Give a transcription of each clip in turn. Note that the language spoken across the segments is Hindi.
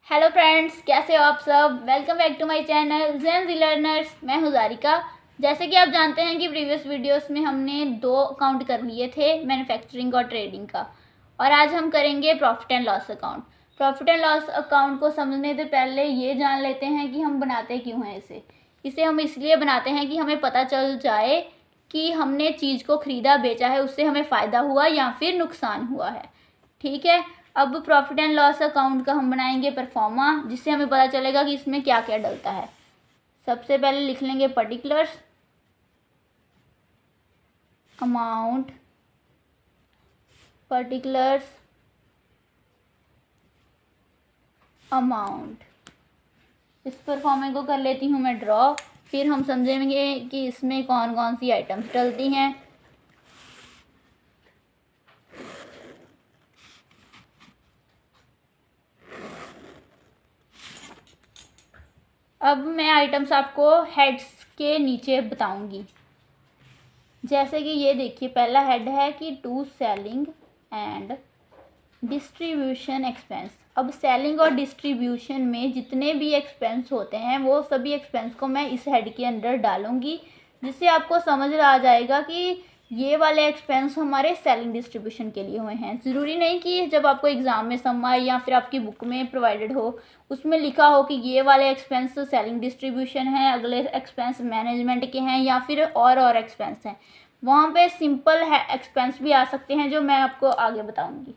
हेलो फ्रेंड्स, कैसे हो आप सब। Welcome back to my channel Gen Z learners. मैं हूँ जारिका। जैसे कि आप जानते हैं कि प्रीवियस वीडियोस में हमने 2 अकाउंट कर लिए थे, मैन्युफैक्चरिंग और ट्रेडिंग का, और आज हम करेंगे profit and loss account. Profit and loss account को समझने से पहले ये जान लेते हैं कि हम बनाते क्यों हैं इसे हम इसलिए बनाते हैं कि हमें पता चल जाए कि हमने चीज़ को ख़रीदा बेचा है, उससे हमें फ़ायदा हुआ या फिर नुकसान हुआ है। ठीक है। अब प्रॉफिट एंड लॉस अकाउंट का हम बनाएंगे परफॉर्मा, जिससे हमें पता चलेगा कि इसमें क्या क्या डलता है। सबसे पहले लिख लेंगे पर्टिकुलर्स, अमाउंट, पर्टिकुलर्स, अमाउंट। इस परफॉर्मे को कर लेती हूँ मैं ड्रॉ, फिर हम समझेंगे कि इसमें कौन कौन सी आइटम्स डलती हैं। अब मैं आइटम्स आपको हेड्स के नीचे बताऊंगी। जैसे कि ये देखिए, पहला हेड है कि to selling and distribution expense. अब सेलिंग और डिस्ट्रीब्यूशन में जितने भी एक्सपेंस होते हैं वो सभी एक्सपेंस को मैं इस हेड के अंदर डालूंगी, जिससे आपको समझ आ जाएगा कि ये वाले एक्सपेंस हमारे सेलिंग डिस्ट्रीब्यूशन के लिए हुए हैं। ज़रूरी नहीं कि जब आपको एग्ज़ाम में सम आए या फिर आपकी बुक में प्रोवाइडेड हो उसमें लिखा हो कि ये वाले एक्सपेंस सेलिंग डिस्ट्रीब्यूशन है, अगले एक्सपेंस मैनेजमेंट के हैं या फिर और एक्सपेंस हैं। वहाँ पे सिंपल है एक्सपेंस भी आ सकते हैं जो मैं आपको आगे बताऊँगी।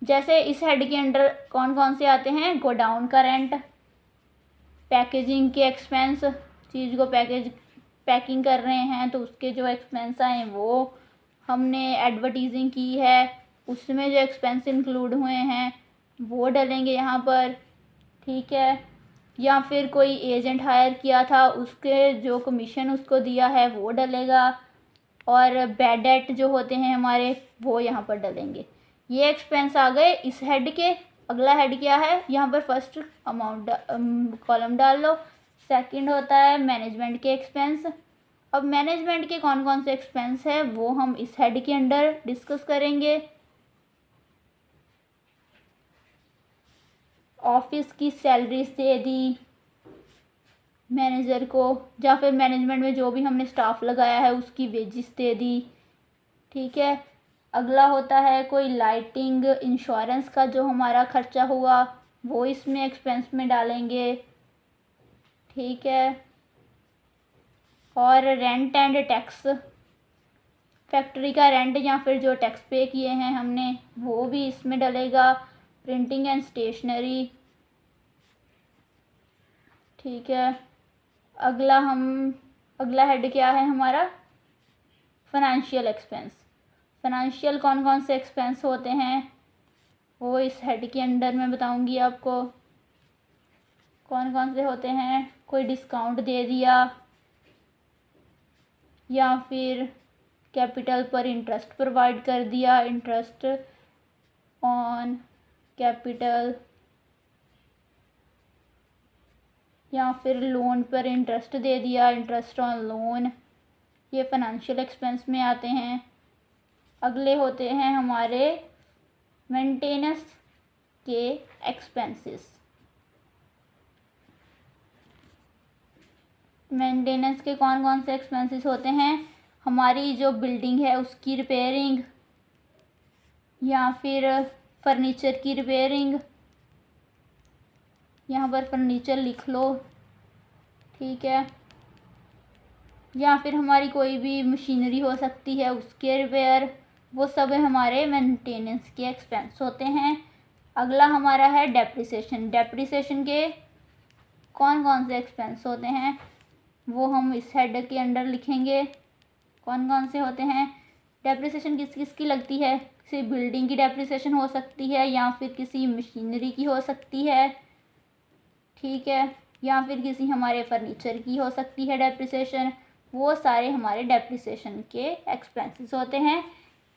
जैसे इस हेड के अंडर कौन कौन से आते हैं, गोडाउन का रेंट, पैकेजिंग के एक्सपेंस, चीज़ को पैकिंग कर रहे हैं तो उसके जो एक्सपेंस आए वो, हमने एडवर्टीजिंग की है उसमें जो एक्सपेंस इंक्लूड हुए हैं वो डलेंगे यहाँ पर। ठीक है। या फिर कोई एजेंट हायर किया था उसके जो कमीशन उसको दिया है वो डलेगा, और बैड डेट जो होते हैं हमारे वो यहाँ पर डलेंगे। ये एक्सपेंस आ गए इस हेड के। अगला हेड क्या है, यहाँ पर फर्स्ट अमाउंट कॉलम डाल लो। सेकंड होता है मैनेजमेंट के एक्सपेंस। अब मैनेजमेंट के कौन कौन से एक्सपेंस है वो हम इस हेड के अंडर डिस्कस करेंगे। ऑफिस की सैलरीज दे दी मैनेजर को, या फिर मैनेजमेंट में जो भी हमने स्टाफ लगाया है उसकी वेजिस दे दी। ठीक है। अगला होता है कोई लाइटिंग इंश्योरेंस का जो हमारा खर्चा हुआ वो इसमें एक्सपेंस में डालेंगे। ठीक है। और रेंट एंड टैक्स, फैक्ट्री का रेंट या फिर जो टैक्स पे किए हैं हमने वो भी इसमें डलेगा। Printing and stationery. ठीक है। अगला हेड क्या है हमारा, फाइनेंशियल एक्सपेंस। फाइनेंशियल कौन कौन से एक्सपेंस होते हैं वो इस हेड के अंडर मैं बताऊंगी आपको कौन कौन से होते हैं। कोई डिस्काउंट दे दिया या फिर कैपिटल पर इंटरेस्ट प्रोवाइड कर दिया, इंटरेस्ट ऑन कैपिटल, या फिर लोन पर इंटरेस्ट दे दिया, इंटरेस्ट ऑन लोन। ये फाइनेंशियल एक्सपेंस में आते हैं। अगले होते हैं हमारे मेंटेनेंस के एक्सपेंसेस। मेंटेनेंस के कौन कौन से एक्सपेंसेस होते हैं, हमारी जो बिल्डिंग है उसकी रिपेयरिंग या फिर फर्नीचर की रिपेयरिंग। यहाँ पर फर्नीचर लिख लो। ठीक है। या फिर हमारी कोई भी मशीनरी हो सकती है उसके रिपेयर, वो सब हमारे मेंटेनेंस के एक्सपेंस होते हैं। अगला हमारा है डेप्रिसिएशन। डेप्रिसिएशन के कौन कौन से एक्सपेंस होते हैं वो हम इस हेड के अंडर लिखेंगे। कौन कौन से होते हैं, डेप्रिसिएशन किस किस की लगती है, किसी बिल्डिंग की डेप्रिसिएशन हो सकती है या फिर किसी मशीनरी की हो सकती है। ठीक है। या फिर किसी हमारे फर्नीचर की हो सकती है डेप्रिसिएशन। वो सारे हमारे डेप्रिसिएशन के एक्सपेंसेस होते हैं।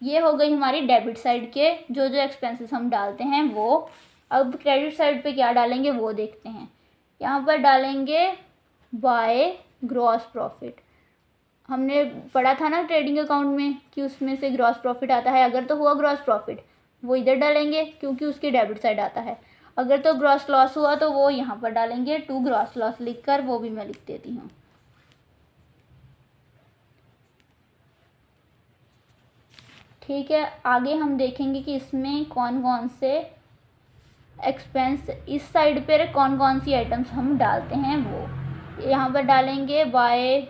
ये हो गई हमारी डेबिट साइड के जो जो एक्सपेंसेस हम डालते हैं वो। अब क्रेडिट साइड पे क्या डालेंगे वो देखते हैं। यहाँ पर डालेंगे बाय ग्रॉस प्रॉफिट। हमने पढ़ा था ना ट्रेडिंग अकाउंट में कि उसमें से ग्रॉस प्रॉफिट आता है, अगर तो हुआ ग्रॉस प्रॉफिट वो इधर डालेंगे क्योंकि उसकी डेबिट साइड आता है। अगर तो ग्रॉस लॉस हुआ तो वो यहाँ पर डालेंगे 2 ग्रॉस लॉस लिखकर, वो भी मैं लिख देती हूँ। ठीक है, आगे हम देखेंगे कि इसमें कौन कौन से एक्सपेंस, इस साइड पर कौन कौन सी आइटम्स हम डालते हैं। वो यहाँ पर डालेंगे बाय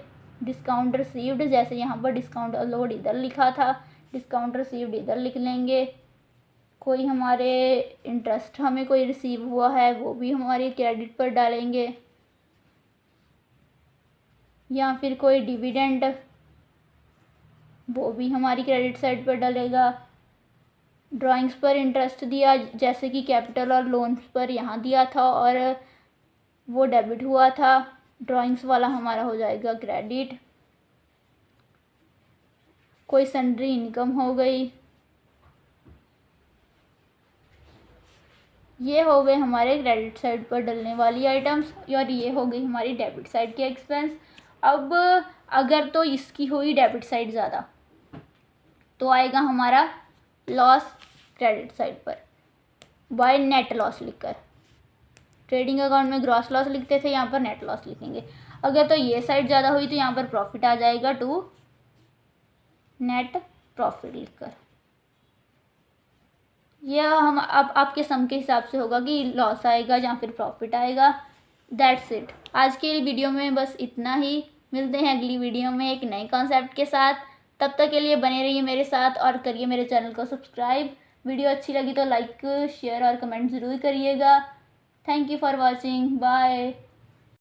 डिस्काउंट रिसीव्ड, जैसे यहाँ पर डिस्काउंट अलोड इधर लिखा था, डिस्काउंट रिसीव्ड इधर लिख लेंगे। कोई हमारे इंटरेस्ट हमें कोई रिसीव हुआ है वो भी हमारे क्रेडिट पर डालेंगे, या फिर कोई डिविडेंड वो भी हमारी क्रेडिट साइड पर डलेगा। ड्राइंग्स पर इंटरेस्ट दिया, जैसे कि कैपिटल और लोन्स पर यहाँ दिया था और वो डेबिट हुआ था, ड्राइंग्स वाला हमारा हो जाएगा क्रेडिट। कोई सन्ड्री इनकम हो गई, ये हो गए हमारे क्रेडिट साइड पर डलने वाली आइटम्स, और ये हो गई हमारी डेबिट साइड की एक्सपेंस। अब अगर तो इसकी हुई डेबिट साइड ज़्यादा तो आएगा हमारा लॉस क्रेडिट साइड पर बाय नेट लॉस लिखकर। ट्रेडिंग अकाउंट में ग्रॉस लॉस लिखते थे, यहाँ पर नेट लॉस लिखेंगे। अगर तो ये साइड ज़्यादा हुई तो यहाँ पर प्रॉफिट आ जाएगा टू नेट प्रॉफिट लिखकर। यह हम अब आपके सम के हिसाब से होगा कि लॉस आएगा या फिर प्रॉफिट आएगा। दैट्स इट, आज के वीडियो में बस इतना ही। मिलते हैं अगली वीडियो में एक नए कॉन्सेप्ट के साथ। तब तक के लिए बने रहिए मेरे साथ और करिए मेरे चैनल को सब्सक्राइब। वीडियो अच्छी लगी तो लाइक शेयर और कमेंट ज़रूर करिएगा। Thank you for watching, bye.